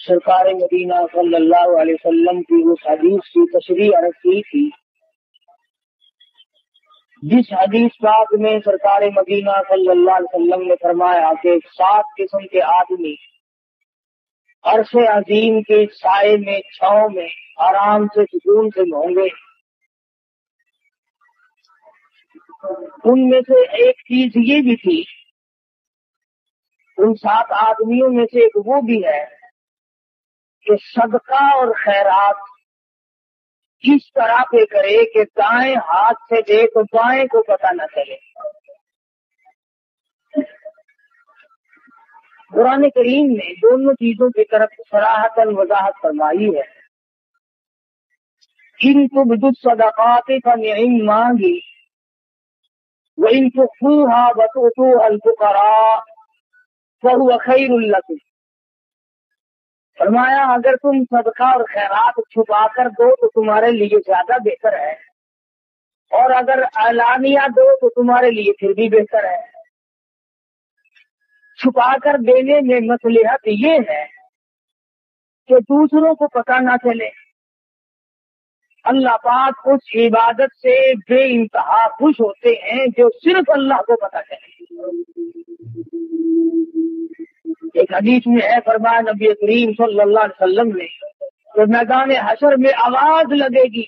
سرکار مدینہ صلی اللہ علیہ وسلم کی اس حدیث کی تشریح عرض کی تھی جس حدیث پاک میں سرکار مدینہ صلی اللہ علیہ وسلم نے فرمایا کہ 7 قسم کے آدمی عرش عظیم کے سائے میں چھاؤں میں آرام سے سکون سے ہوں گے. ان میں سے ایک چیز یہ بھی تھی، ان 7 آدمیوں میں سے ایک وہ بھی ہے کہ صدقہ اور خیرات اس طرح پہ کرے کہ دائیں ہاتھ سے دے تو بائیں کو پتہ نہ چلے. قرآن کریم نے دونوں چیزوں کی طرف صراحتاً وضاحت فرمائی ہے. ان تبدوا الصدقات فنعما ہی وَإِن تُخْفُوهَا وَتُؤْتُوهَا الْفُقَرَاءَ فَهُوَ خَيْرٌ لَكُمْ. فرمایا اگر تم صدقہ اور خیرات چھپا کر دو تو تمہارے لیے زیادہ بہتر ہے، اور اگر اعلانیہ دو تو تمہارے لیے پھر بھی بہتر ہے. چھپا کر دینے میں مصلحت یہ ہے کہ دوسروں کو پتہ نہ چلے. اللہ پاک اس عبادت سے بے انتہا خوش ہوتے ہیں جو صرف اللہ کو پتہ چلے. ایک حدیث میں ہے فرمایا نبی کریم صلی اللہ علیہ وسلم نے کہ میدان حشر میں آواز لگے گی،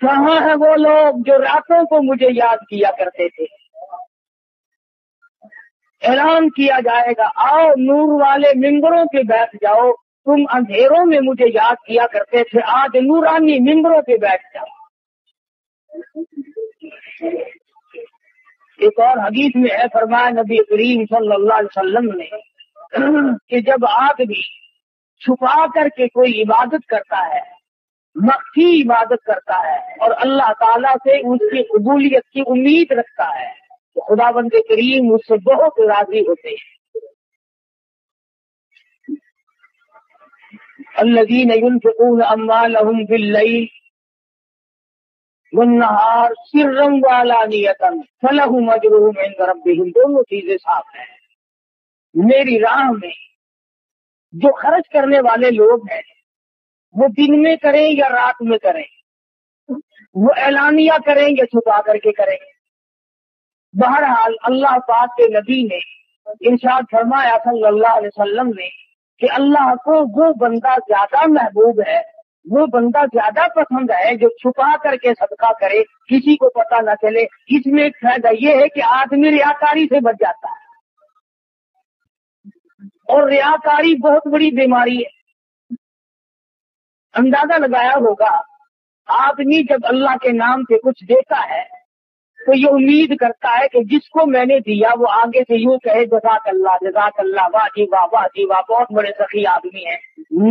کہاں ہیں وہ لوگ جو راتوں کو مجھے یاد کیا کرتے تھے. اعلان کیا جائے گا آؤ نور والے ممبروں پہ بیٹھ جاؤ، تم اندھیروں میں مجھے یاد کیا کرتے تھے، آج نورانی ممبروں پہ بیٹھ جاؤ. ایک اور حدیث میں ہے فرمایا نبی کریم صلی اللہ علیہ وسلم نے کہ جب آدمی چھپا کر کے کوئی عبادت کرتا ہے، مخفی عبادت کرتا ہے اور اللہ تعالیٰ سے اس کی قبولیت کی امید رکھتا ہے تو خدا بند کریم اس سے بہت راضی ہوتے ہیں. الذین ينفقون اموالهم باللیل والنہار سرا وعلانیۃ فلہم اجرہم عند ربہم. دونوں چیزیں صاف ہیں. میری راہ میں جو خرچ کرنے والے لوگ ہیں وہ دن میں کریں یا رات میں کریں، وہ اعلانیہ کریں یا چھپا کر کے کریں. بہرحال اللہ پاک کے نبی نے ارشاد فرمایا صلی اللہ علیہ وسلم نے کہ اللہ کو وہ بندہ زیادہ محبوب ہے، وہ بندہ زیادہ پسند ہے جو چھپا کر کے صدقہ کرے، کسی کو پتہ نہ چلے. اس میں ایک فائدہ یہ ہے کہ آدمی ریاکاری سے بچ جاتا ہے، اور ریاکاری بہت بڑی بیماری ہے. اندازہ لگایا ہوگا آدمی جب اللہ کے نام سے کچھ دیتا ہے تو یہ امید کرتا ہے کہ جس کو میں نے دیا وہ آگے سے یوں کہے جزاک اللہ، واہ جی واہ، واہ جی واہ، بہت بڑے سخی آدمی ہیں.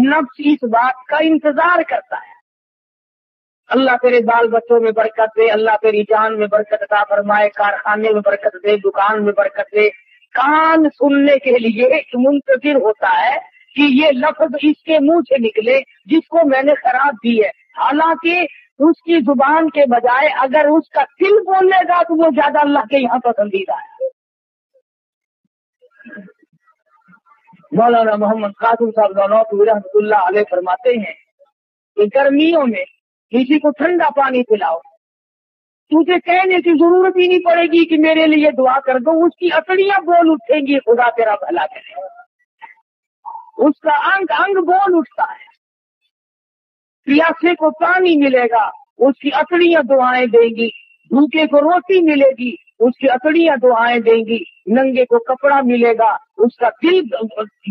نفس اس بات کا انتظار کرتا ہے اللہ تیرے بال بچوں میں برکت دے، اللہ تیری جان میں برکت عطا فرمائے، کارخانے میں برکت دے، دکان میں برکت دے. کان سننے کے لیے منتظر ہوتا ہے کہ یہ لفظ اس کے منہ سے نکلے جس کو میں نے خراب دی ہے، حالانکہ اس کی زبان کے بجائے اگر اس کا دل بولے گا تو وہ زیادہ اللہ کے یہاں پسندیدہ ہے. مولانا محمد قاسم صاحب نانوتوی رحمۃ اللہ علیہ فرماتے ہیں کہ گرمیوں میں کسی کو ٹھنڈا پانی پلاؤ، تجھے کہنے کی ضرورت ہی نہیں پڑے گی کہ میرے لیے دعا کر دو، اس کی اکڑیاں بول اٹھیں گی خدا تیرا بھلا کرے. اس کا انگ انگ بول اٹھتا ہے. پیاسے کو پانی ملے گا، اس کی اکڑیاں دعائیں دیں گی. بھوکے کو روٹی ملے گی، اس کی اکڑیاں دعائیں دیں گی. ننگے کو کپڑا ملے گا، اس کا دل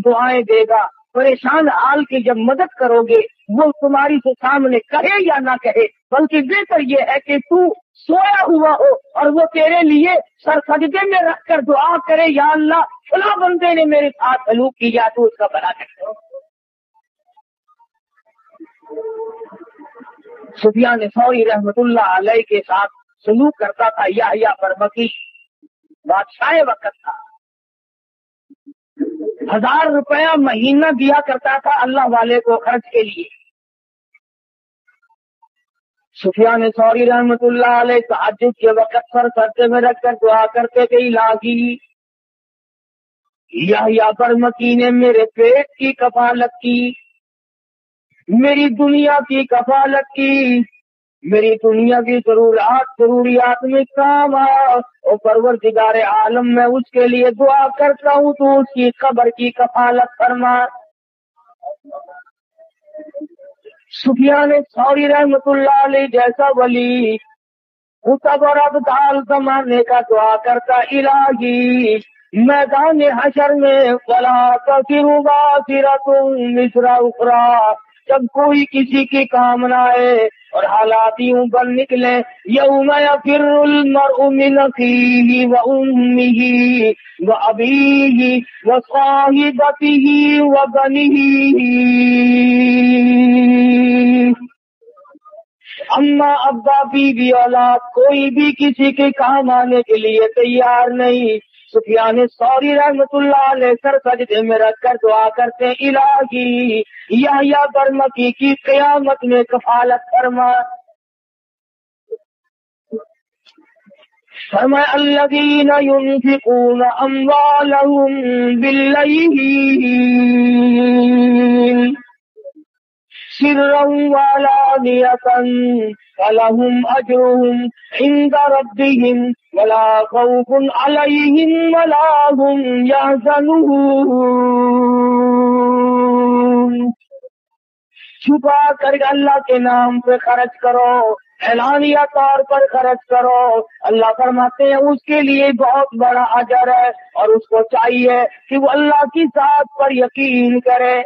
دعائیں دے گا. پریشان حال کی جب مدد کرو گے وہ تمہاری سے سامنے کہے یا نہ کہے، بلکہ بہتر یہ ہے کہ تو سویا ہوا ہو اور وہ تیرے لیے سر سجدے میں رکھ کر دعا کرے یا اللہ فلاں بندے نے میرے ساتھ سلوک کیا تو اس کا بھلا کرے. سفیان ثوری رحمت اللہ علیہ کے ساتھ سلوک کرتا تھا یحییٰ برمکی، بادشاہ وقت تھا. 1000 روپیہ مہینہ دیا کرتا تھا اللہ والے کو خرچ کے لیے. سفیان ثوری رحمت اللہ علیہ تہجد کے وقت سر سجدے میں رکھ کر دعا کرتے تھے الہی یحییٰ برمکی نے میرے پیٹ کی کفالت کی، میری دنیا کی کفالت کی، میری دنیا کی ضروریات میں کام آیا، اور پروردگار عالم میں اس کے لیے دعا کرتا ہوں تو اس کی قبر کی کفالت فرما۔ سفیان ثوری رحمت اللہ علیہ جیسا ولی خطب اور ابدال زمانے کا دعا کرتا، الہی میدان حشر میں ولا تذر وازرۃ وزر اخری، جب کوئی کسی کی کام نہ آئے اور حالات یوں بن نکلے، یوم یفر المرء من اخیہ وامہ وابیہ وصاحبتہ وبنیہ، اما ابا بیوی اولاد کوئی بھی کسی کے کام آنے کے لیے تیار نہیں۔ سفیان ثوری رحمت اللہ علیہ سر سجدے میں رکھ کر دعا کرتے ہیں، الہی یحییٰ برمکی کی قیامت میں کفالت فرما۔ فرمایا الذین ينفقون اموالهم باللیل سرا وعلانیۃ فلهم اجرهم عند ربهم ولا خوف علیہم ولا هم یحزنون۔ چھپا کر اللہ کے نام پہ خرچ کرو، اعلانیہ طور پر خرچ کرو، اللہ فرماتے ہیں اس کے لیے بہت بڑا اجر ہے، اور اس کو چاہیے کہ وہ اللہ کی ذات پر یقین کرے۔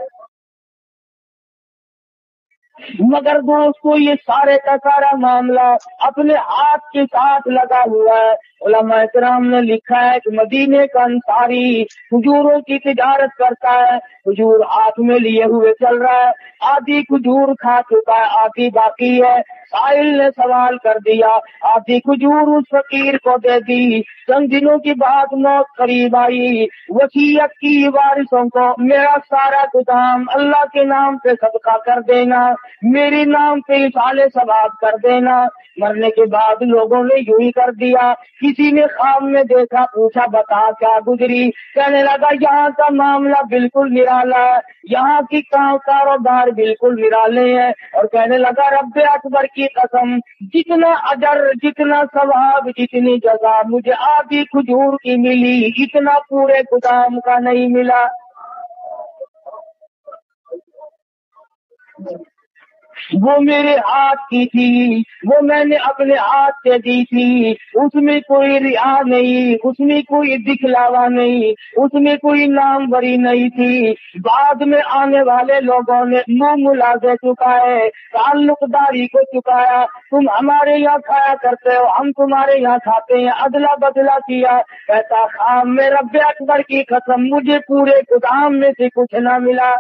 مگر دوستو یہ سارے کا سارا معاملہ اپنے ہاتھ کے ساتھ لگا ہوا ہے۔ علماء کرام نے لکھا ہے کہ مدینے کا انصاری کھجوروں کی تجارت کرتا ہے، کھجور ہاتھ میں لیے ہوئے چل رہا ہے، آدھی کھجور کھا چکا ہے، آدھی باقی ہے۔ سائل نے سوال کر دیا، آدھی کھجور اس فقیر کو دے دی۔ چند دنوں کے بعد موت قریب آئی، وصیت کی وارثوں کو میرا سارا گودام اللہ کے نام پہ صدقہ کر دینا، میرے نام پہ اصال ثواب کر دینا۔ مرنے کے بعد لوگوں نے یوں ہی کر دیا۔ کسی نے خواب میں دیکھا، پوچھا بتا کیا گزری، کہنے لگا یہاں کا معاملہ بالکل نرالا ہے، یہاں کی کاروبار بالکل نرالے ہیں، اور کہنے لگا رب اکبر کی قسم، جتنا اجر، جتنا ثواب، جتنی جزا مجھے آدھی کھجور کی ملی، اتنا پورے گودام کا نہیں ملا۔ وہ میرے ہاتھ کی تھی، وہ میں نے اپنے ہاتھ سے دی تھی، اس میں کوئی ریا نہیں، اس میں کوئی دکھلاوا نہیں، اس میں کوئی نام بری نہیں تھی۔ بعد میں آنے والے لوگوں نے منہ ملازے چکائے، تعلق داری کو چکایا، تم ہمارے یہاں کھایا کرتے ہو، ہم تمہارے یہاں کھاتے ہیں، ادلا بدلا کیا۔ کہتا خام میں رب اکبر کی قسم مجھے پورے گودام میں سے کچھ نہ ملا۔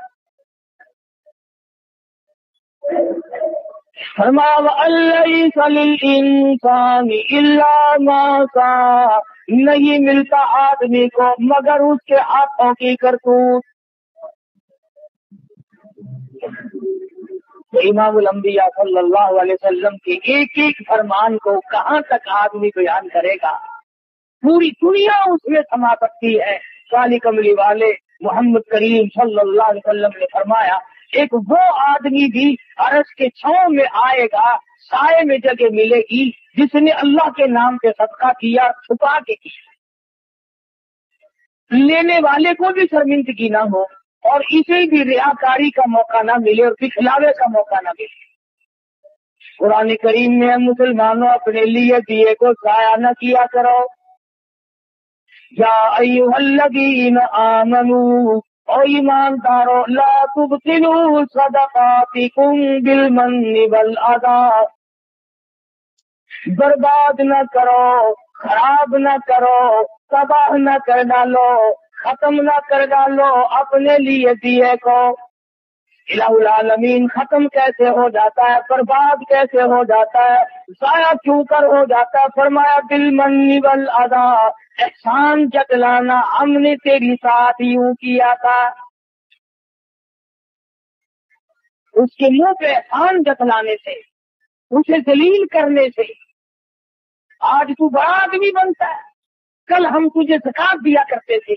فرمایا وَأَلَّيْسَ لِلْإِنسَانِ إِلَّا مَا سَعَىٰ، نہیں ملتا آدمی کو مگر اس کے ہاتھوں کی کرتوت۔ امام الانبیاء صلی اللہ علیہ وسلم کے ایک ایک فرمان کو کہاں تک آدمی بیان کرے گا، پوری دنیا اس میں سما سکتی ہے۔ کالی کملی والے محمد کریم صلی اللہ علیہ وسلم نے فرمایا ایک وہ آدمی بھی عرش کے چھاؤں میں آئے گا، سائے میں جگہ ملے گی، جس نے اللہ کے نام پہ صدقہ کیا، چھپا کے کیا، لینے والے کو بھی شرمندگی نہ ہو اور اسے بھی ریاکاری کا موقع نہ ملے اور دکھلاوے کا موقع نہ ملے۔ قرآن کریم میں مسلمانوں اپنے لیے دیے کو ضائع نہ کیا کرو۔ یا ایھا الذین آمنوا، او ایماندارو، لا تبطلوا صدقاتکم بالمن والأذى، برباد نہ کرو، خراب نہ کرو، تباہ نہ کر ڈالو، ختم نہ کر ڈالو اپنے لیے دیے کو۔ الہ العالمین ختم کیسے ہو جاتا ہے، برباد کیسے ہو جاتا ہے، ضائع کیوں کر ہو جاتا ہے؟ فرمایا بالمن والأذى، احسان جتلانا، ہم نے تیری ساتھ یوں کیا تھا۔ اس کے منہ پہ احسان جتلانے سے، اسے ذلیل کرنے سے آج تو بڑا آدمی بنتا ہے۔ کل ہم تجھے زکات دیا کرتے تھے،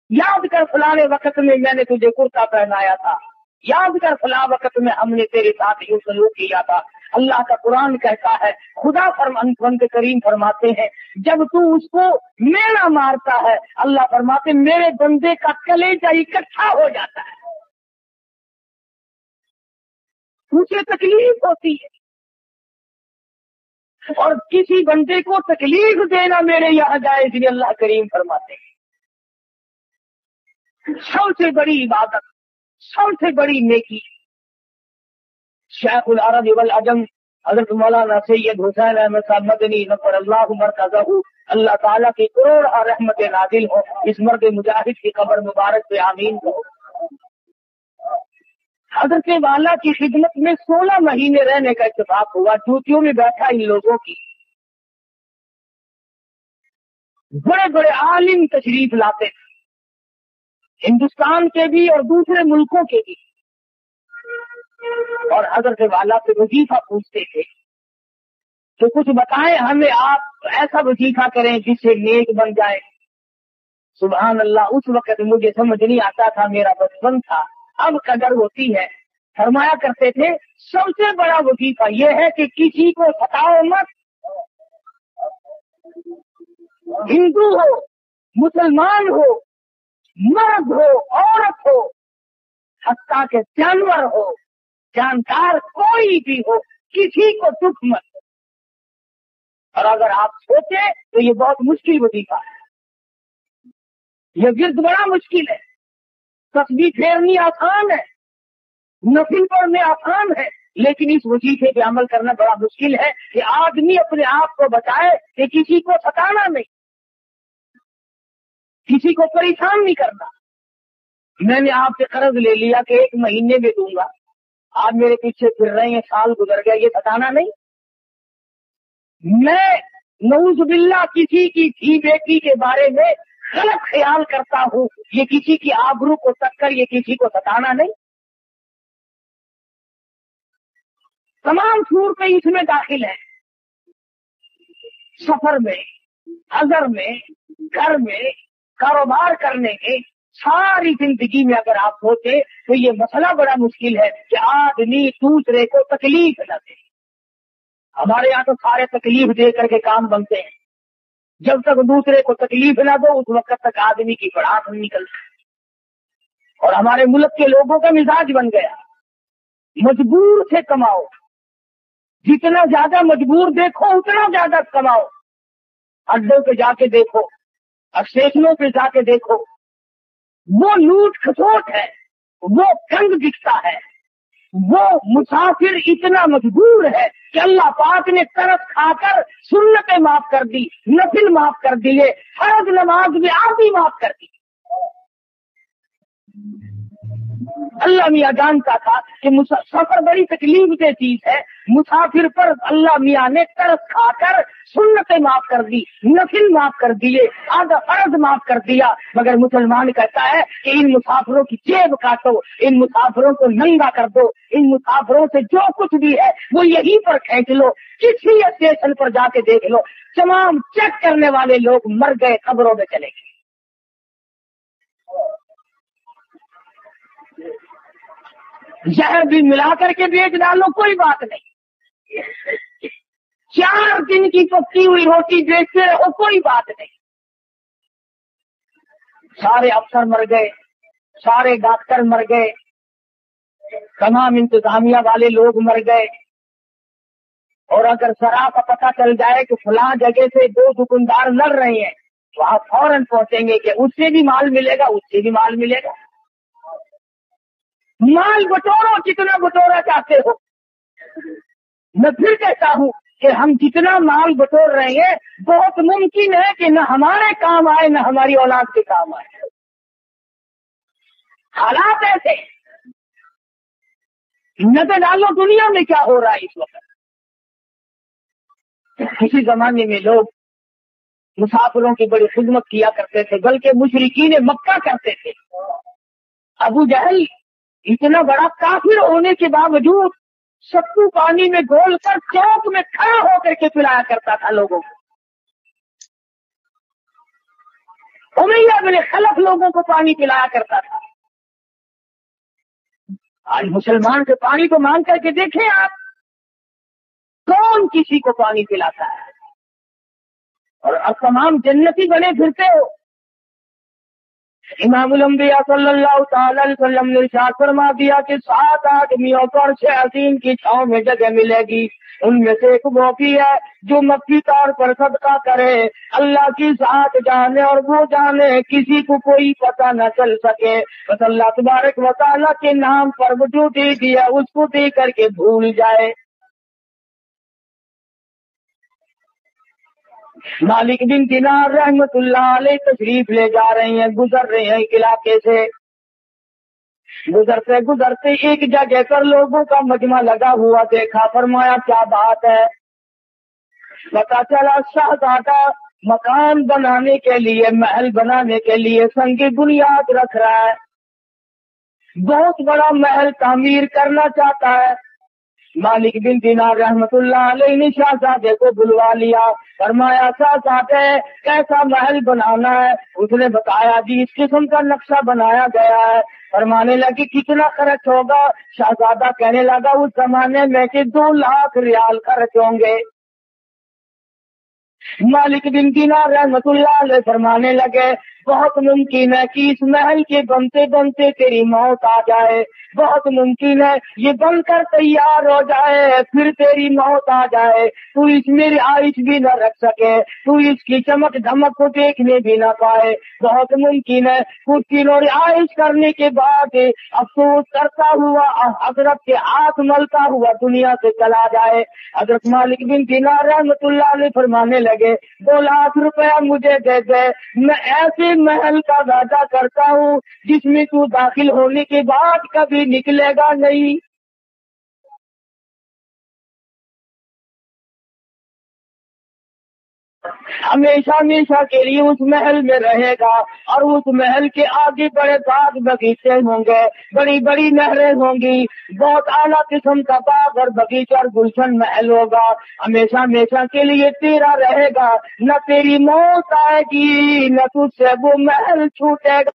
याद कर फलाने वक्त में मैंने तुझे कुर्ता पहनाया था, याद कर फला वक्त में हमने तेरे साथ यूं सलूक किया था। अल्लाह का कुरान कहता है, खुदा फरमान करीम फरमाते हैं, जब तू उसको मेरा मारता है, अल्लाह फरमाते मेरे बंदे का कलेजा इकट्ठा हो जाता है, उसे तकलीफ होती है। और किसी बंदे को तकलीफ देना मेरे यहाँ जायज नहीं, अल्लाह करीम फरमाते हैं। सबसे बड़ी इबादत, सबसे बड़ी नेकी शेखुल अरब वल अजम हजरत मौलाना सैयद हुसैन अहमद साहब मदनी नफ़र अल्लाह मरकज़हू, अल्लाह ताला की करोड़ और रहमत नाजिल हो इस मर्द मुजाहिद की कब्र मुबारक पे आमीन हो। हजरत वाला की खिदमत में 16 महीने रहने का इत्तेफाक हुआ। जूतियों में बैठा इन लोगों की बड़े बड़े आलिम तशरीफ लाते थे, हिंदुस्तान के भी और दूसरे मुल्कों के भी, और हजरत वाला से वजीफा पूछते थे तो कुछ बताएं हमें, आप ऐसा वजीफा करें जिससे नेक बन जाए। सुभान अल्लाह, उस वक्त मुझे समझ नहीं आता था, मेरा बचपन था, अब कदर होती है। फरमाया करते थे सबसे बड़ा वजीफा यह है कि किसी को सताओ मत, हिंदू हो, मुसलमान हो, मर्द हो, औरत हो, हत्ता के जानवर हो, जानकार कोई भी हो, किसी को दुख मत। और अगर आप सोचे तो ये बहुत मुश्किल वजीफा है, ये विर्द बड़ा मुश्किल है। तस्बीह फेरनी आसान है, नफिल पढ़ने आसान है, लेकिन इस वजीफे पे अमल करना बड़ा मुश्किल है कि आदमी अपने आप को बचाए कि किसी को सताना नहीं, किसी को परेशान नहीं करना। मैंने आपसे कर्ज ले लिया कि 1 महीने में दूंगा, आप मेरे पीछे फिर रहे हैं, साल गुजर गया, ये सताना नहीं। मैं नऊजुबिल्लाह किसी की थी बेटी के बारे में गलत ख्याल करता हूँ, ये किसी की आबरू को टक्कर, ये किसी को सताना नहीं। तमाम सूरतें इसमें दाखिल है, सफर में, अजर में, घर में, कारोबार करने में, सारी जिंदगी में अगर आप सोचे तो ये मसला बड़ा मुश्किल है कि आदमी दूसरे को तकलीफ न दे। हमारे यहाँ तो सारे तकलीफ दे करके काम बनते हैं, जब तक दूसरे को तकलीफ ना दो उस वक्त तक आदमी की पड़ास नहीं निकलती। और हमारे मुल्क के लोगों का मिजाज बन गया, मजबूर से कमाओ, जितना ज्यादा मजबूर देखो उतना ज्यादा कमाओ। अड्डों पे जाके देखो, स्टेशनों पे जाके देखो, वो लूट खसोट है, वो तंग दिखता है, वो मुसाफिर इतना मजबूर है कि अल्लाह पाक ने तरस खाकर सुन्नतें माफ कर दी, नफिल माफ कर दिए, फर्ज नमाज में आधी माफ कर दी। अल्लाह मियाँ जानता था कि सफर बड़ी तकलीफ दे चीज है, मुसाफिर पर अल्लाह मियाँ ने तरस खाकर सुन्नतें माफ कर दी, नफिल माफ कर दिए, आधा फर्ज माफ कर दिया। मगर मुसलमान कहता है कि इन मुसाफिरों की जेब काटो, इन मुसाफिरों को नंगा कर दो, इन मुसाफिरों से जो कुछ भी है वो यहीं पर खींच लो, किसी स्टेशन पर जाके देख लो, तमाम चेक करने वाले लोग मर गए, कब्रों में चले गए। जहर भी मिला करके बेच डालो, कोई बात नहीं, 4 दिन की पकी हुई रोटी बेचते रहो, कोई बात नहीं। सारे अफसर मर गए, सारे डॉक्टर मर गए, तमाम इंतजामिया वाले लोग मर गए। और अगर जरा का पता चल जाए कि फलां जगह से 2 दुकानदार लड़ रहे हैं, तो आप फौरन पहुंचेंगे कि उससे भी माल मिलेगा, उससे भी माल मिलेगा। माल बटोरो, जितना बटोरा चाहते हो। मैं फिर कहता हूँ कि हम जितना माल बटोर रहे हैं बहुत मुमकिन है कि न हमारे काम आए न हमारी औलाद के काम आए। हालात ऐसे, नजर डालो दुनिया में क्या हो रहा है इस वक्त। किसी जमाने में लोग मुसाफिरों की बड़ी खिदमत किया करते थे, बल्कि मुशरिकीन मक्का करते थे। अबू जहल इतना बड़ा काफिर होने के बावजूद सत्तू पानी में घोलकर चौक में खड़ा होकर के पिलाया करता था लोगों को। उमैया बिन खलफ लोगों को पानी पिलाया करता था। आज मुसलमान से पानी को मांग करके देखें आप, कौन किसी को पानी पिलाता है? और अब तमाम जन्नती बने फिरते हो। इमामुल अंबिया सल्लल्लाहु तआला अलैहि वसल्लम ने इरशाद फरमा दिया कि 7 आदमियों को अर्श अज़ीम की छांव में जगह मिलेगी। उनमें से एक वो भी है जो मक्की तौर पर सदका करे, अल्लाह की ज़ात जाने और वो जाने, किसी को कोई पता न चल सके, बस अल्लाह तबारक व तआला के नाम पर वो जो दे दिया उसको दे करके भूल जाए। मालिक बिन दिनार रहमतुल्लाह अलैह तशरीफ ले जा रहे हैं, गुजर रहे हैं इलाके से। गुजरते गुजरते एक जगह पर लोगों का मजमा लगा हुआ देखा। फरमाया क्या बात है? पता चला शहजादा मकान बनाने के लिए, महल बनाने के लिए संगी बुनियाद रख रहा है, बहुत बड़ा महल तामीर करना चाहता है। मालिक बिन दिनार रहमतुल्लाह अलैह ने शहजादे को बुलवा लिया। फरमाया शहजादे कैसा महल बनाना है? उसने बताया जी इस किस्म का नक्शा बनाया गया है। फरमाने लगी कितना खर्च होगा? शहजादा कहने लगा उस जमाने में कि 2 लाख रियाल खर्च होंगे। मालिक बिन दिनार रहमतुल्लाह अलैह फरमाने लगे बहुत मुमकिन है कि इस महल के बनते बनते तेरी मौत आ जाए, बहुत मुमकिन है ये बनकर तैयार हो जाए फिर तेरी मौत आ जाए, तू इसमें रिहाइश भी न रख सके, तू इसकी चमक धमक को देखने भी न पाए। बहुत मुमकिन है कुछ दिनों रिहाइश करने के बाद अफसोस करता हुआ हजरत के हाथ मलता हुआ दुनिया से चला जाए। हजरत मालिक बिन दिनार रहमतुल्लाह अलैह फरमाने लगे 2 लाख रुपया मुझे दे दे, मैं ऐसे महल का वादा करता हूँ जिसमें तू दाखिल होने के बाद कभी निकलेगा नहीं। हमेशा हमेशा के लिए उस महल में रहेगा और उस महल के आगे बड़े बाग बगीचे होंगे, बड़ी बड़ी नहरें होंगी, बहुत आला किस्म का बाग और बगीचा और गुलशन महल होगा। हमेशा हमेशा के लिए तेरा रहेगा, न तेरी मौत आएगी न तुझसे वो महल छूटेगा।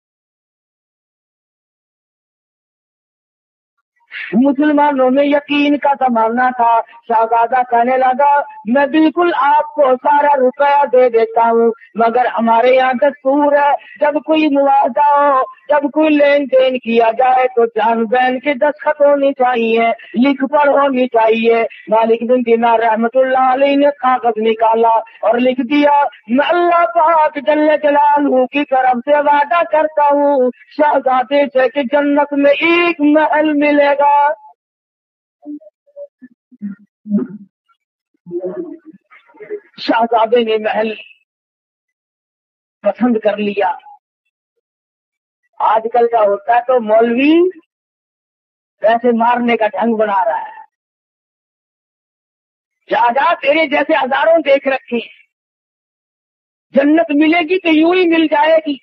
मुसलमानों में यकीन का जमाना था। शहजादा कहने लगा मैं बिल्कुल आपको सारा रुपया दे देता हूँ, मगर हमारे यहाँ दस्तूर है जब कोई मुआवजा हो, जब कोई लेन देन किया जाए तो जान बहन के दस्तखत होनी चाहिए, लिख पढ़ होनी चाहिए। मालिक बिन दिनार रहमतुल्लाह अलैह ने कागज निकाला और लिख दिया मैं अल्लाह पाक जल्ले जलालहू की तरफ से वादा करता हूँ शहजादे से कि जन्नत में एक महल मिलेगा। शहजादे ने महल पसंद कर लिया। आजकल का होता है तो मौलवी पैसे मारने का ढंग बना रहा है। जा तेरे जैसे हजारों देख रखे, जन्नत मिलेगी तो यूं ही मिल जाएगी,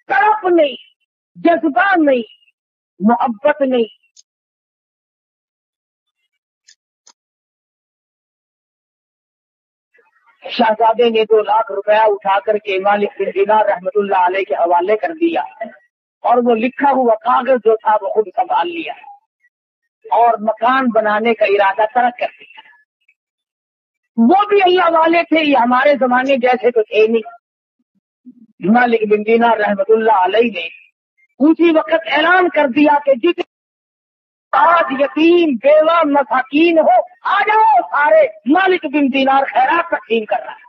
तड़प नहीं, जज्बा नहीं, मोहब्बत नहीं। शहजादे ने 2 लाख रुपया उठा करके मालिक बिन दिनार रहमतुल्लाह अलैह के हवाले कर दिया और वो लिखा हुआ कागज जो था वो खुद संभाल लिया और मकान बनाने का इरादा तर्क कर दिया। वो भी अल्लाह वाले थे, ये हमारे जमाने जैसे तो थे नहीं। मालिक बिन दिनार रहमतुल्लाह अलैह ने उसी वक्त ऐलान कर दिया कि जितने आज यतीम बेवा मसाकीन हो आ जाओ सारे, मालिक बिन दिनार खैरात तकसीम कर रहा है।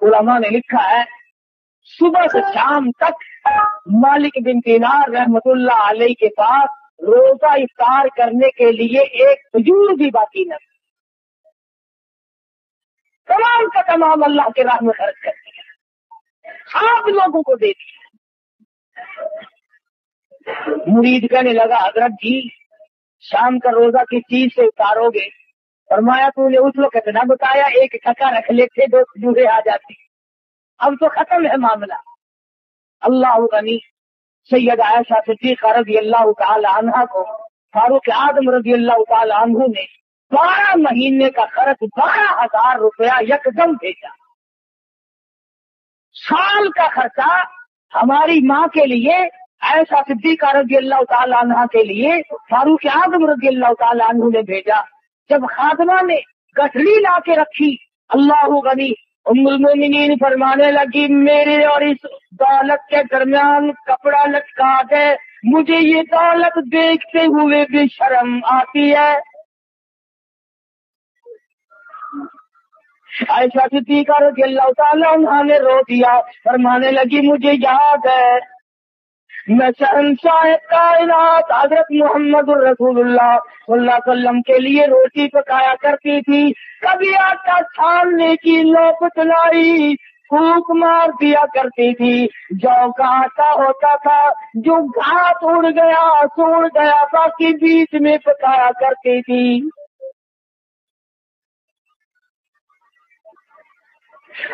उलमा ने लिखा है सुबह से शाम तक मालिक बिन दिनार रहमतुल्लाह अलैह के पास रोजा इफ्तार करने के लिए एक खजूर भी बाकी न, तमाम का तमाम अल्लाह के राह में खर्च कर दिया, आप लोगों को दे दिया। मुरीद कहने लगा हजरत जी शाम का रोजा किस चीज से उतारोगे? फरमाया तूने उस वक्त न बताया, एक टका रख लेते 2 खजूरें आ जाती, अब तो खत्म है मामला। अल्लाह गनी सैयद आयशा सिद्दीक़ा रज़ी अल्लाह तआला अन्हा को फारूक आज़म रज़ी अल्लाह तआला अन्हु ने 12 महीने का खर्च 12,000 रुपया यकदम भेजा। साल का खर्चा हमारी माँ के लिए, ऐसा सिद्दीक़ा रज़ी अल्लाह ताला अन्हा के लिए फारूक आज़म रज़ी अल्लाह ताला अन्हु ने भेजा। जब खादमा ने गठरी ला के रखी, अल्लाहु गनी, उम्मुल मोमिनीन फरमाने लगी, मेरे और इस दौलत के दरमियान कपड़ा लटका दे, मुझे ये दौलत देखते हुए भी शर्म आती है। आयशा सिद्दीक़ा रज़ी अल्लाह ताला अन्हा ने रो दिया, फरमाने लगी, मुझे याद है मैं शहंशाह कायनात हज़रत मोहम्मद रसूलुल्लाह सल्लल्लाहु अलैहि वसल्लम के लिए रोटी पकाया करती थी। कभी आटा छानने की नौबत लाई, फूंक मार दिया करती थी। जौ का आटा होता था, जो घास उड़ गया सूड़ गया, बाकी बीच में पकाया करती थी।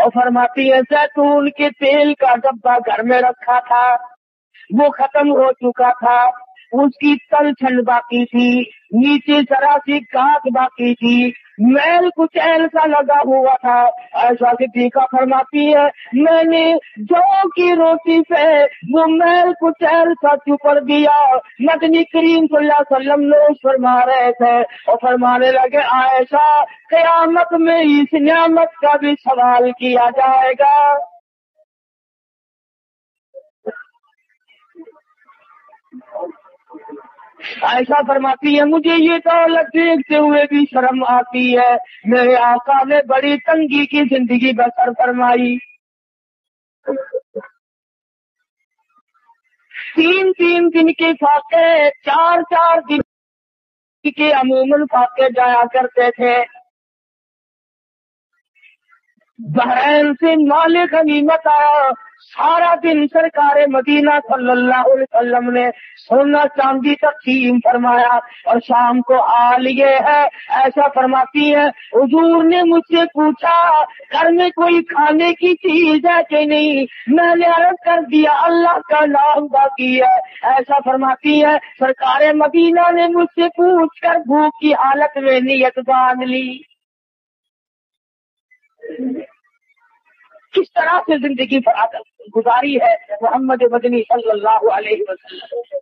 और फरमाती है, जैतून के तेल का डब्बा घर में रखा था, वो खत्म हो चुका था, उसकी तलछन बाकी थी, नीचे जरा सी गांठ बाकी थी, मैल कुछ ऐसा लगा हुआ था। ऐसा सिद्दीक़ा फरमाती है, मैंने जौ की रोटी पे वो मैल कुछ ऐसा चुपर दिया। नबी करीम सल्लल्लाहु अलैहि वसल्लम ने फरमा रहे थे और फरमाने लगे, आयशा क़यामत में इस नियामत का भी सवाल किया जाएगा। ऐसा फरमाती है, मुझे ये दौलत देखते हुए भी शर्म आती है। मेरे आका ने बड़ी तंगी की जिंदगी बसर फरमाई। 3-3 दिन के फाके, 4-4 दिन के अमूमन फाके जाया करते थे। बहरैन से माल गनीमत आया, सारा दिन सरकारे मदीना सल्लल्लाहु अलैहि वसल्लम ने सोना चांदी तक़सीम फरमाया। और शाम को हाल ये है, ऐसा फरमाती है, हुजूर ने मुझसे पूछा घर में कोई खाने की चीज है कि नहीं, मैंने अर्ज कर दिया अल्लाह का नाम बाकी है। ऐसा फरमाती है, सरकारे मदीना ने मुझसे पूछ कर भूख की हालत में नियत बांध ली। किस तरह से जिंदगी गुजारी है मोहम्मद मदनी सल्लल्लाहु अलैहि वसल्लम।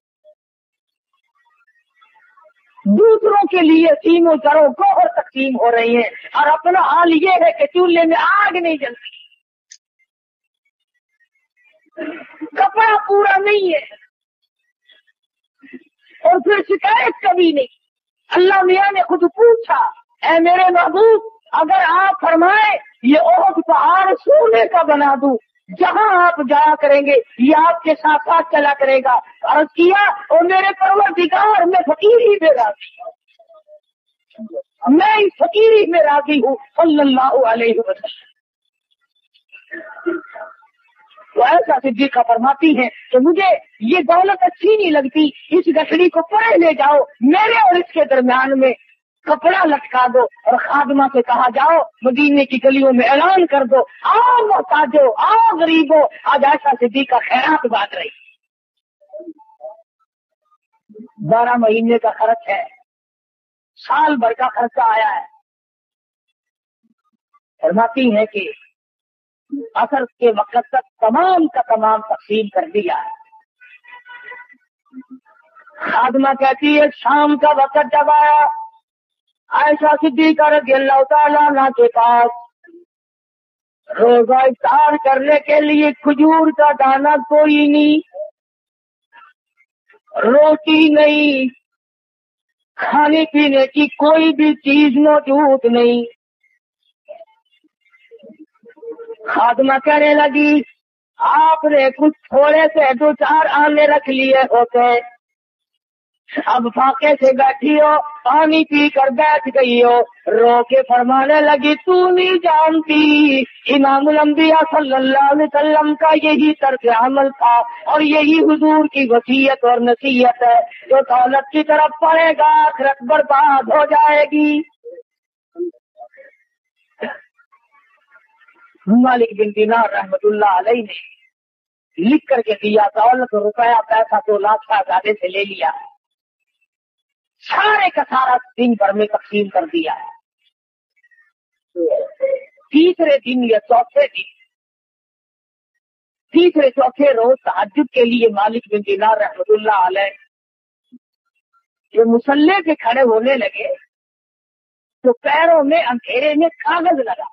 दूसरों के लिए सीमों जरों गोहर तकसीम हो रही है, और अपना हाल ये है कि चूल्हे में आग नहीं जलती, कपड़ा पूरा नहीं है, और फिर शिकायत कभी नहीं। अल्लाह मियाँ ने खुद पूछा, ऐ मेरे महबूब, अगर आप फरमाए ये ओहद पहाड़ सोने का बना दूं, जहां आप जाया करेंगे ये आपके साथ साथ चला करेगा। अर्ज किया, और मेरे परवरदिगार, मैं फकीरी में राजी हूँ, मैं इस फकीरी में राजी हूँ सल्लल्लाहु अलैहि वसल्लम। तो ऐसा सिद्दीक़ा फरमाती है कि मुझे ये दौलत अच्छी नहीं लगती, इस गठरी को परे ले जाओ, मेरे और इसके दरमियान में कपड़ा लटका दो, और खादमा से कहा जाओ मदीने की गलियों में ऐलान कर दो, आओ मोहताजो, आओ गरीबो, आज ऐसा सिद्दीक़ा खैरात बांट रही। 12 महीने का खर्च है, साल भर का खर्चा आया है। फरमाती है कि असर के वक्त तक तमाम का तमाम तकसीम कर दिया है। खादमा कहती है, शाम का वक्त जब आया, आयशा सिद्दीक़ा रज़ियल्लाहु ताला अन्हा के पास रोजा इफ्तार करने के लिए खजूर का दाना कोई नहीं, रोटी नहीं, खाने पीने की कोई भी चीज मौजूद नहीं। खादमा कहने लगी, आपने कुछ थोड़े से 2-4 आने रख लिए होते, अब फाके से बैठी हो, पानी पी कर बैठ गई हो। रो के फरमाने लगी, तू नहीं जानती इमामुल अंबिया सल्लल्लाहु अलैहि वसल्लम का यही तर्क अमल था, और यही हुजूर की वसीयत और नसीहत है, जो दौलत की तरफ पड़ेगा आखिरत बर्बाद हो जाएगी। मालिक बिन दीनार रहमतुल्लाह अलैह ने लिख करके दिया, दौलत रुपया पैसा 2 लाख आजादे से ले लिया, सारे का सारा दिन भर में तकसीम कर दिया। तीसरे दिन या चौथे दिन तीसरे चौथे रोज तहज्जुद के लिए मालिक बिन दिनार रहमतुल्लाह अलैह जो मुसल्ले पे खड़े होने लगे तो पैरों में अंधेरे में कागज लगा।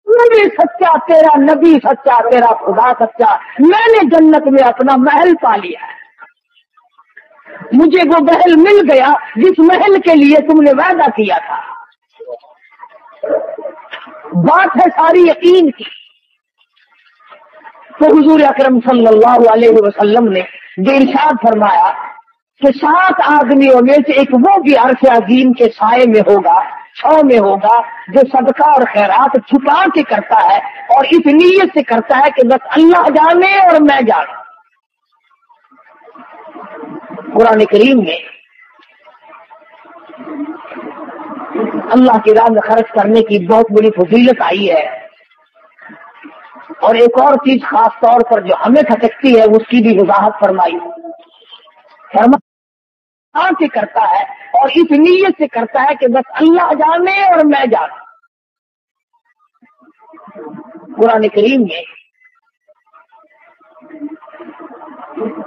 नबी सच्चा, तेरा नबी सच्चा, तेरा खुदा सच्चा, मैंने जन्नत में अपना महल पा लिया है। मुझे वो महल मिल गया जिस महल के लिए तुमने वादा किया था। बात है सारी यकीन की। तो हुजूर अकरम सल्लल्लाहु अलैहि वसल्लम ने इरशाद फरमाया कि 7 आदमियों में से एक वो भी अर्श अजीम के साए में होगा, छांव में होगा, जो सदका और खैरात छुपा के करता है और इस नीयत से करता है कि बस अल्लाह जाने और मैं जानूं। कुरान करीम में अल्लाह की राह में खर्च करने की बहुत बड़ी फजीलत आई है। और एक और चीज खास तौर पर जो हमें खटकती है उसकी भी वजाहत फरमाई। से करता है और इस नीयत से करता है कि बस अल्लाह जाने और मैं जानूं। कुरान करीम में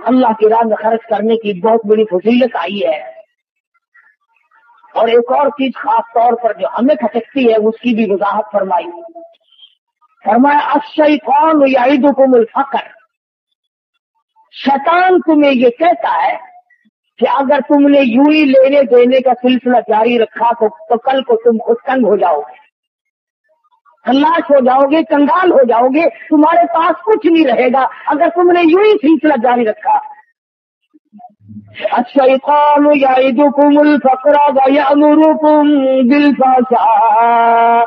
अल्लाह की राह में खर्च करने की बहुत बड़ी फजीलत आई है। और एक और चीज खास तौर पर जो हमें खटकती है उसकी भी वजाहत फरमाई। फरमाया अश-शैतान यईदुकुमुल फक्र, शैतान तुम्हें ये कहता है कि अगर तुमने यूं ही लेने देने का सिलसिला जारी रखा तो कल को तुम खुद तंग हो जाओगे, खल्लाश हो जाओगे, कंगाल हो जाओगे, तुम्हारे पास कुछ नहीं रहेगा अगर तुमने यूं ही सिलसिला जारी रखा। अश-शैतान यईदुकुमुल फक्र व यअमुरुकुम बिल फहशा,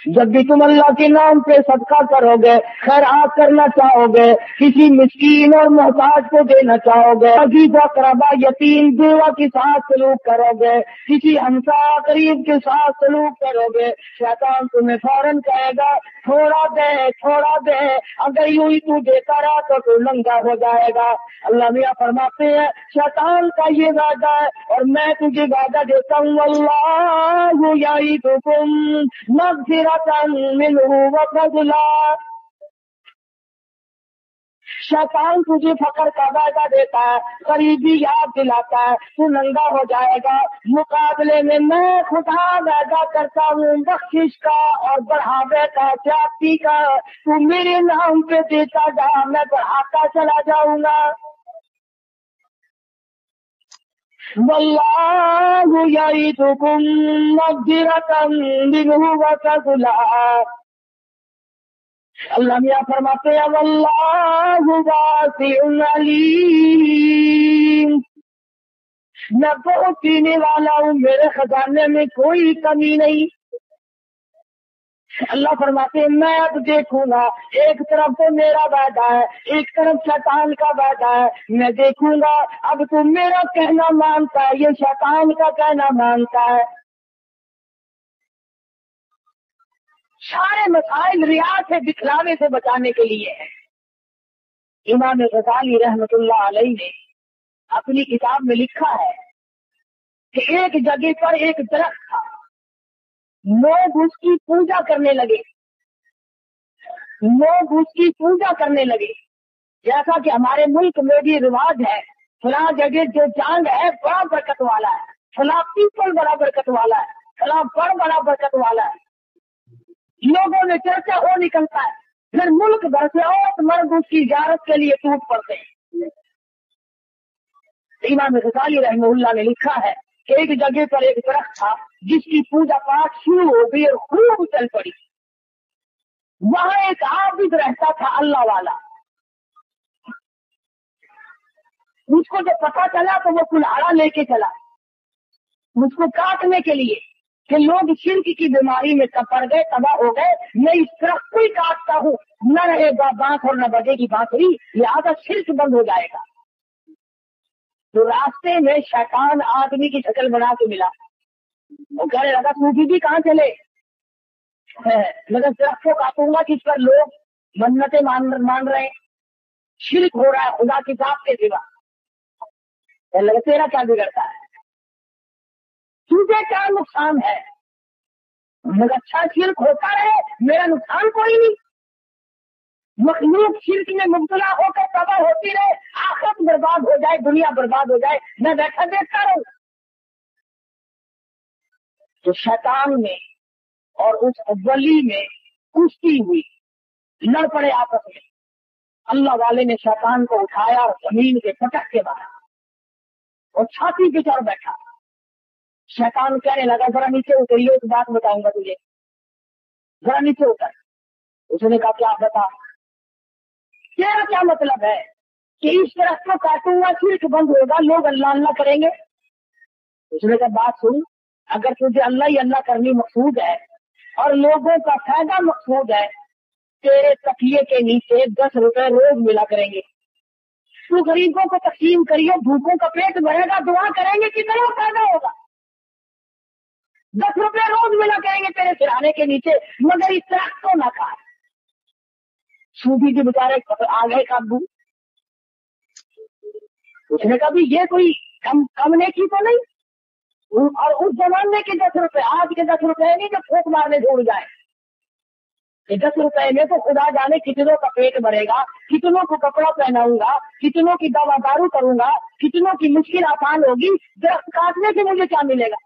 जब भी तुम अल्लाह के नाम पे सदका करोगे, खैरात करना चाहोगे, किसी मिस्कीन और मोहताज को देना चाहोगे, अजीजा करबा यतीम बेवा के साथ सलूक करोगे, किसी हमसा गरीब के साथ सलूक करोगे, शैतान तुम्हें फौरन कहेगा थोड़ा दे थोड़ा दे, अगर यूं ही तू देता रहा तो तू नंगा हो जाएगा। अल्लाह मियां फरमाते हैं शैतान का ये वादा है और मैं तुझे वादा देता हूँ, अल्लाहु यईदुकुम मग़फ़िरतन मिन्हु व फ़ज़ला, शैतान तुझे फकर का वादा देता है, करीबी याद दिलाता है, तू नंगा हो जाएगा। मुकाबले में मैं खुदा वादा करता हूँ बख्शिश का और बढ़ावे का, जाती का, तू मेरे नाम पे देता जा, मैं बढ़ाता चला जाऊंगा। वल्लाहु यईदुकुम मग़फ़िरतन मिन्हु व फ़ज़ला, अल्लाह मियां फरमाते हैं वल्लाहु वासिउन अलीम, मैं बहुत देने वाला हूँ, मेरे खजाने में कोई कमी नहीं। अल्लाह फरमाते हैं मैं अब देखूंगा, एक तरफ तो मेरा वादा है, एक तरफ शैतान का वादा है, मैं देखूंगा अब तू मेरा कहना मानता है, ये शैतान का कहना मानता है। सारे मसाइल रिया से दिखलावे से बचाने के लिए है। इमाम गज़ाली रहमतुल्लाह अलैह ने अपनी किताब में लिखा है कि एक जगह पर एक दरख्त था, लोग उसकी पूजा करने लगे, लोग उसकी पूजा करने लगे। जैसा कि हमारे मुल्क में भी रिवाज है, फला जगह जो चांद है बड़ा बरकत वाला है, फला पीपल बड़ा बरकत वाला है, फला बड़ बड़ा बरकत वाला है, लोगों में चर्चा हो निकलता है, फिर मुल्क भर से औरत मर्द उसकी इजारत के लिए टूट पड़ते हैं। इमाम गज़ाली रहमतुल्लाह ने लिखा है कि एक जगह पर एक दरख्त था जिसकी पूजा पाठ शुरू हो गई और खूब चल पड़ी। वहां एक आबिद रहता था, अल्लाह वाला। उसको जब पता चला तो वो कुल्हाड़ा लेके चला उसको काटने के लिए कि लोग शिर्क की बीमारी में पड़ गए, तबाह हो गए, मैं इस दरख्त को ही काटता हूँ, न रहेगा बांस और न बजेगी बांसुरी, लिहाजा शिर्क बंद हो जाएगा। तो रास्ते में शैतान आदमी की शक्ल बना के मिला। वो कहने लगा सूफी भी कहाँ चले, मगर दरख्त को काटूंगा किस पर लोग मन्नतें मान रहे हैं, शिर्क हो रहा है खुदा की जात के सिवा। लगा तेरा क्या बिगड़ता है, तुझे क्या नुकसान है, मगर अच्छा शिर्क होता रहे, मेरा नुकसान कोई नहीं। मखलूक शिर्क में मुब्तला होकर तबाह होती रहे, आखिरत बर्बाद हो जाए, दुनिया बर्बाद हो जाए, मैं बैठा देखता रहूं। तो शैतान में और उस वली में कुश्ती हुई, लड़ पड़े आपस में। अल्लाह वाले ने शैतान को उठाया और जमीन के पटक के मारा और छाती पे चढ़ बैठा। शैतान कहने लगा, जरा नीचे उतरिए, एक बात बताऊंगा तुझे, जरा नीचे उतर। उसने कहा, क्या बता, तेरा क्या मतलब है कि इस तरह को काटूंगा शिर्क बंद होगा, लोग अल्लाह अल्लाह करेंगे? उसने कहा, बात सुन, अगर तुझे अल्लाह ही अल्लाह करनी मकसूद है और लोगों का फायदा मकसूद है, तेरे तकिए के नीचे 10 रुपए रोज मिला करेंगे। तू गरीबों को तकसीम करिए, भूखों का पेट भरेगा, दुआ करेंगे, कितना फायदा होगा। 10 रुपए रोज मिला करेंगे तेरे सिराने के नीचे, मगर इस तरह को ना खा। सूफी के बेचारे आ गए काबू। उसने कहा, भी ये कोई कमने की तो नहीं। और उस जमाने के 10 रुपए, आज के 10 रुपए नहीं जो फूक मारने छोड़ जाए। 10 रुपए में तो खुदा जाने कितनों का पेट भरेगा, कितनों को कपड़ा पहनाऊंगा, कितनों की दवा दारू करूंगा, कितनों की मुश्किल आसान होगी, दरख्त काटने से मुझे क्या मिलेगा।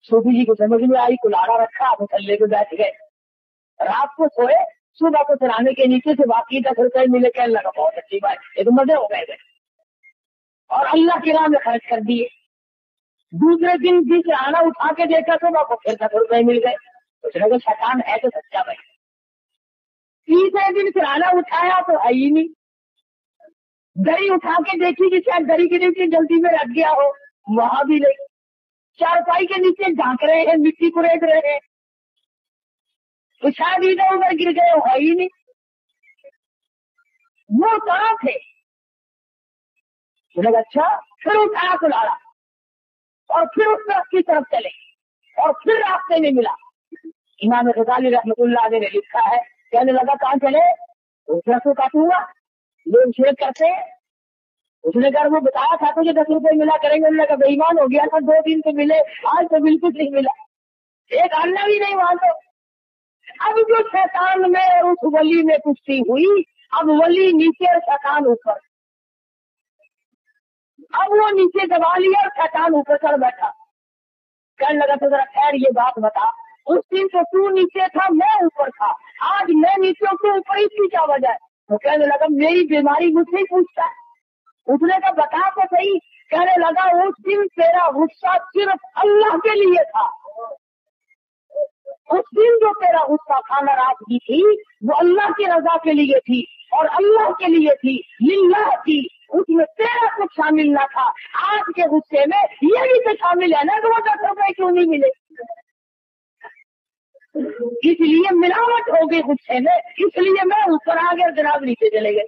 सूफी जी को समझ में आई, कुल्हाड़ा रखा, मुसल्ले पे बैठ गए, रात को सोए, सुबह को सिराने के नीचे से बाकी 10 रुपए मिले, कहने लगा, बहुत अच्छी बात, ये तो मजे हो गए और अल्लाह की राह में खर्च कर दिए। दूसरे दिन भी सिराना उठा के देखा, सुबह को फिर 10 रुपए मिल गए। उसने कहा, शैतान है तो सच्चा भाई। तीसरे दिन सिराना उठाया तो है ही नहीं। दरी उठा के देखी कि शायद दरी के नीचे जल्दी में रख गया हो, वहां भी नहीं। चारपाई के नीचे झांक रहे हैं, मिट्टी को रेत रहे हैं, तो शायद इधर उधर गिर गए हो, है ही नहीं। वो कहाँ थे? अच्छा, फिर उठाया कुल्हाड़ा और फिर उस तरफ की तरफ चले और फिर रास्ते में मिला। इमाम गजाली रहमतुल्लाह अलैह ने लिखा है, कहने लगा, कहाँ चले? उस तरफ को काटूंगा, लोग शेर करते हैं। उसने कहा, वो बताया था तुझे 10 रुपए मिला करेंगे। उन्होंने कहा, बेईमान हो गया था, 2 दिन तो मिले, आज तो बिल्कुल नहीं मिला, एक अन्ना भी नहीं मान दो। अब जो शैतान में और उस वली में कुश्ती हुई, अब वली नीचे और शैतान ऊपर। अब वो नीचे दबा लिया और शैतान ऊपर चढ़ बैठा। कहने लगा, तो जरा खैर ये बात बता, उस दिन तो तू नीचे था, मैं ऊपर था, आज मैं नीचे हूँ, तू ऊपर, इसकी क्या वजह है? तो कहने लगा, मेरी बीमारी मुझसे ही पूछता है। उसने कहा, बता तो सही। कहने लगा, उस दिन तेरा गुस्सा सिर्फ अल्लाह के लिए था। उस दिन जो तेरा गुस्सा था, नाराजगी थी, वो अल्लाह की रजा के लिए थी और अल्लाह के लिए थी, लिल्लाह थी, उसमें तेरा कुछ शामिल ना था। आज के गुस्से में ये भी तो शामिल है ना, तो वो 10 रुपए क्यों नहीं मिले? इसलिए मिलावट हो गई गुस्से में, इसलिए मैं ऊपर आ गया, जनाब नीचे चले गए।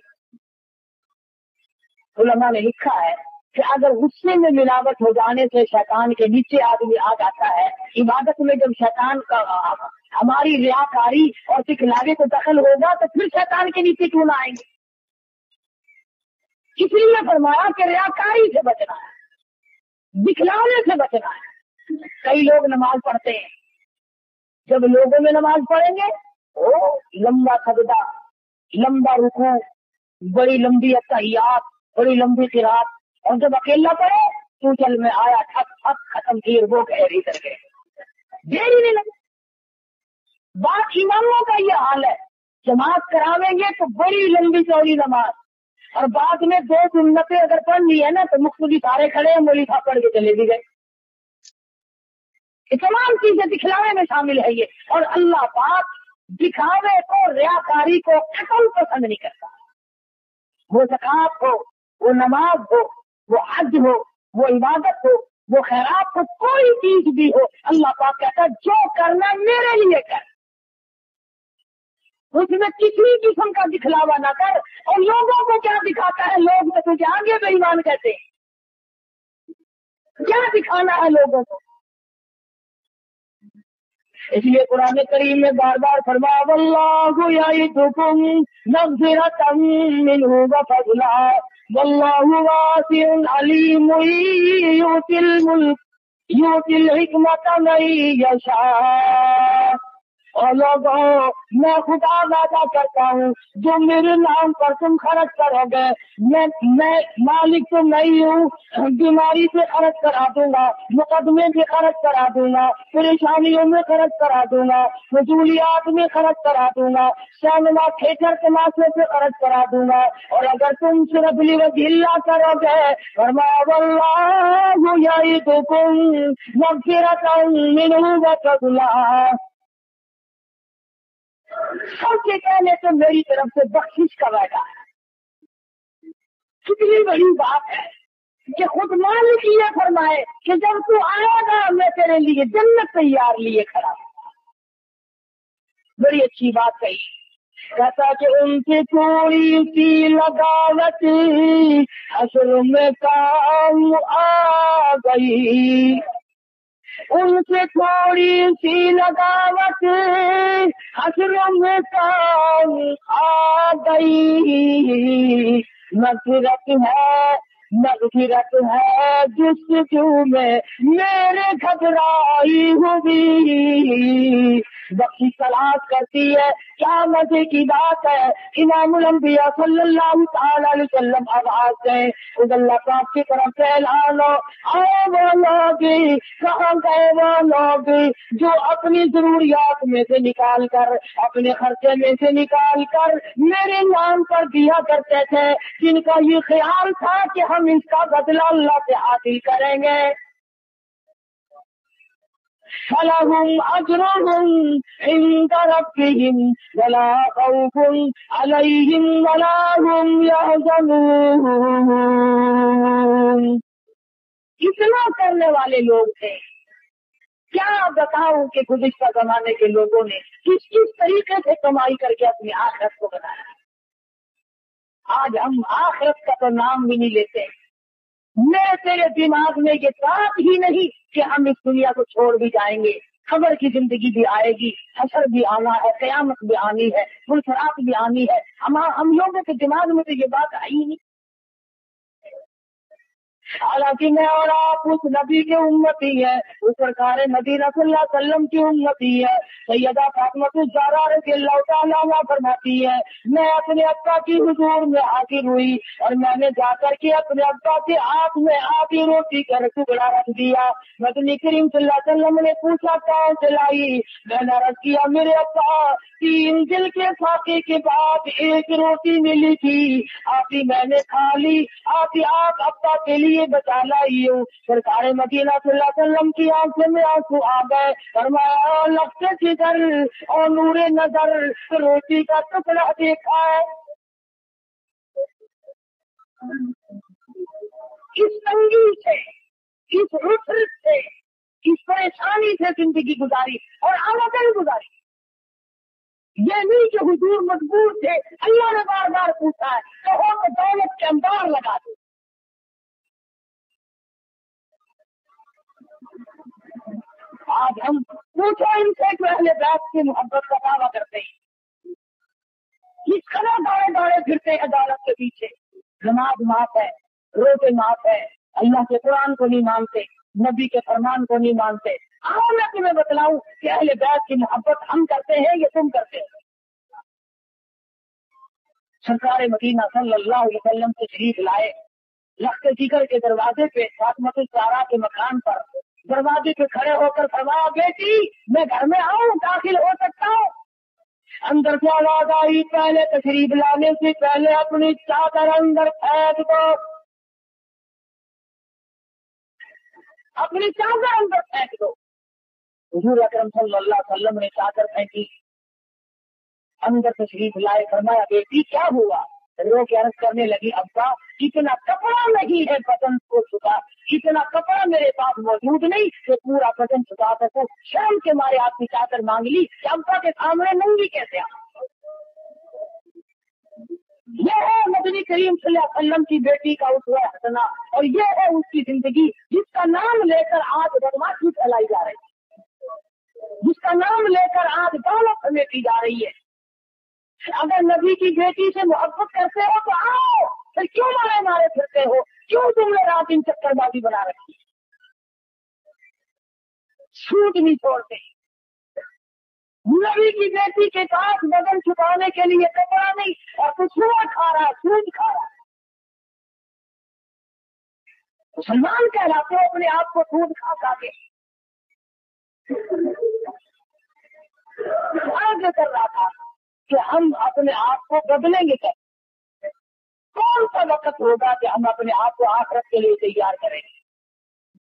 उलमा ने लिखा है कि अगर गुस्से में मिलावट हो जाने से शैतान के नीचे आदमी आ जाता है, इबादत में जब शैतान का हमारी रियाकारी और दिखलावे को दखल होगा, तो फिर शैतान के नीचे क्यों ना आएंगे? इसलिए फरमाया कि रियाकारी से बचना है, दिखलावे से बचना है। कई लोग नमाज पढ़ते हैं, जब लोगों में नमाज पढ़ेंगे, ओ लंबा सजदा, लंबा रुकू, बड़ी लंबी अत्तहियात, बड़ी लंबी किरात, और जब अकेला पड़े तो चल में आया, ठक ठक खत्म की, वो गहरी कर गए, देरी नहीं लगी। बात इमामों का ये हाल है, जमात करावेंगे तो बड़ी लंबी चौड़ी नमाज, और बाद में 2 सुन्नतें अगर पढ़ ली है ना, तो मुख्तली सारे खड़े हैं, मौली साहब पढ़ के चले भी गए। तमाम चीजें दिखलावे में शामिल है ये, और अल्लाह पाक दिखावे को, रियाकारी को कतल पसंद नहीं करता। वो ज़कात हो, वो नमाज हो, वो हज हो, वो इबादत हो, वो खैरात हो, कोई चीज भी हो, अल्लाह पाक कहता है जो करना मेरे लिए कर, उसमें किसी किस्म का दिखलावा ना कर। और लोगों को क्या दिखाता है? लोग तो तुझे आगे बेईमान कहते हैं, क्या दिखाना है लोगों को? इसलिए कुरान करीम में बार बार फरमाया, वल्लाहु यइदुकुम मग़फ़िरतम मिन्हु व फ़ज़ला वल्लाहु वासिउन अलीम युतिल मुल्क युतिल हिकमत नहीं यशा। और लोगों, मैं खुदा वादा करता हूँ जो मेरे नाम पर तुम खर्च करोगे, मैं मालिक तो नहीं हूँ, बीमारी से खर्च करा दूंगा, मुकदमे में खर्च करा दूंगा, परेशानियों में खर्च करा दूंगा, फजूलियात में खर्च करा दूंगा, सिनेमा थिएटर तमाशे से खर्च करा दूंगा। और अगर तुम सिर्फ लिवजिल्ला करोगे, फरमाया वल्लाहु यईदुकुम मग़फ़िरतन मिन्हु व फ़ज़ला। सबसे पहले तो मेरी तरफ से बख्शिश का वादा है। कितनी बड़ी बात है कि खुद मालिक ये फरमाए कि जब तू आएगा मैं तेरे लिए जन्नत तैयार लिए खड़ा हूं। बड़ी अच्छी बात कही। कहता कि उनसे थोड़ी सी लगावट असल में काम आ गई, उनसे थोड़ी सी लगावट हसरों में काम आ गई। मग़फ़िरत है जुस्तजू में मेरे घबराई हुई। बख्शी तलाश करती है, क्या मजे की बात है। इमामुल अंबिया सल्लल्लाहु तआला अलैहि वसल्लम आवाज दें, अल्लाह पाक की तरफ से ऐलान हो, आए वो लोग, कहाँ गए वो लोग जो अपनी जरूरियात में से निकाल कर, अपने खर्चे में से निकाल कर मेरे नाम पर दिया करते थे, जिनका ये ख्याल था कि हम इसका बदला अल्लाह से हासिल करेंगे। फलहुम अजरुहुम इंद रब्बिहिम वला खौफुन अलैहिम वला हुम यहज़नून। इतना करने वाले लोग थे। क्या बताऊं कि गुज़िश्ता जमाने के लोगों ने किस किस तरीके से कमाई करके अपनी आखिरत को बनाया। आज हम आखिरत का तो नाम भी नहीं लेते। मेरे तेरे दिमाग में ये बात ही नहीं कि हम इस दुनिया को छोड़ भी जाएंगे, खबर की जिंदगी भी आएगी, हशर भी आना है, क़यामत भी आनी है, फुलसरात भी आनी है। हम लोगों के दिमाग में तो ये बात आई ही नहीं। हालांकि मैं और आप उस नबी के उम्मती है, उस सरकार मदीना सल्लल्लाहु अलैहि वसल्लम की उम्मती है। सैयदा फातिमा ज़हरा रज़ियल्लाहु तआला अन्हा फरमाती है, मैं अपने अब्बा की हुजूर में हाजिर हुई और मैंने जाकर के अपने अब्बा के हाथ में आधी रोटी का टुकड़ा रख दिया। नबी करीम सल्लल्लाहु अलैहि वसल्लम ने पूछा कौन से लाई? मैंने अर्ज़ किया मेरे अब्बा, 3 दिल के फाके के बाद एक रोटी मिली थी, आधी मैंने खा ली, आधी आप अब्बा के लिए बचा लाई हूँ। सरकार मदीना सल्लल्लाहु अलैहि वसल्लम की आंखों में आंसू आ गए। फरमाया लफ्ज़ जिगर और नूरे नजर, रोटी का टुकड़ा देखा है। इस तंगी से, इस रुख से, इस परेशानी से जिंदगी गुजारी और आमदन गुजारी। ये नहीं कि हुजूर मजबूर थे, अल्लाह ने बार बार पूछा है कहो तो दौलत के अंबार लगा दो। आज हम पूछो इनसे जो अहले बैत की मोहब्बत का दावा करते हैं, किस तरह दौड़े दौड़े फिरते हैं दौलत के पीछे। नमाज माफ है, रोजे माफ है, अल्लाह के कुरान को नहीं मानते, नबी के फरमान को नहीं मानते। आओ मैं तुम्हें बतलाऊं कि अहले बैत की मोहब्बत हम करते हैं या तुम करते हो। सरकार मदीना सल्लल्लाहु अलैहि वसल्लम से शरीफ लाए, लख्त जिगर के दरवाजे पे, फातिमा ज़हरा के मकान पर दरवाजे पे खड़े होकर फरमाया बेटी मैं घर में आऊं, दाखिल हो सकता हूँ? अंदर से आवाज आई पहले तशरीफ लाने से पहले अपनी चादर अंदर फेंक दो, अपनी चादर अंदर फेंक दो। हुजूर अकरम सल्लल्लाहु अलैहि वसल्लम ने चादर फेंकी, अंदर तशरीफ लाए, फरमाया बेटी क्या हुआ? रो के अर्ज करने लगी अब्बा इतना कपड़ा नहीं है बदन को छुपा, इतना कपड़ा मेरे पास मौजूद नहीं कि पूरा बदन छुपा सकूं। शर्म के मारे आपकी चादर मांग ली कि अब्बा के सामने नंगी कैसे आ। यह है नबी करीम सल्लल्लाहु अलैहि वसल्लम की बेटी का उसवा हसना, और यह है उसकी जिंदगी जिसका नाम लेकर आज बदमाशी फैलाई जा रही है, जिसका नाम लेकर आज दौलत समेटी जा रही है। अगर नबी की बेटी से मोहब्बत करते हो तो आओ, फिर क्यों मारे मारे फिरते हो? क्यों तुमने रात दिन चक्करबाजी बना रखी? छूट नहीं छोड़ते। नबी की बेटी के पास बदन छुपाने के लिए कपड़ा नहीं और कुछ खा रहा, सूद खा रहा। मुसलमान कहलाते हो अपने आप को सूद खा खा के। आगे कर रहा था कि हम अपने आप को बदलेंगे कैसे, कौन सा वक्त होगा कि हम अपने आप को आखिरत के लिए तैयार करेंगे।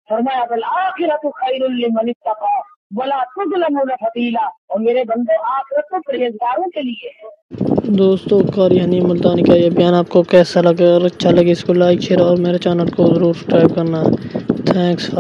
फरमाया बल आखिरतु खैरुल लिमन इत्तका वला तुज़लमून फतीला, और मेरे बंदो आखिरत तो परहेजगारों के लिए है। दोस्तों कारी हनी मुल्तानी का ये बयान आपको कैसा लगा? अगर अच्छा लगे इसको लाइक शेयर और मेरे चैनल को जरूर सब्सक्राइब करना। थैंक्स।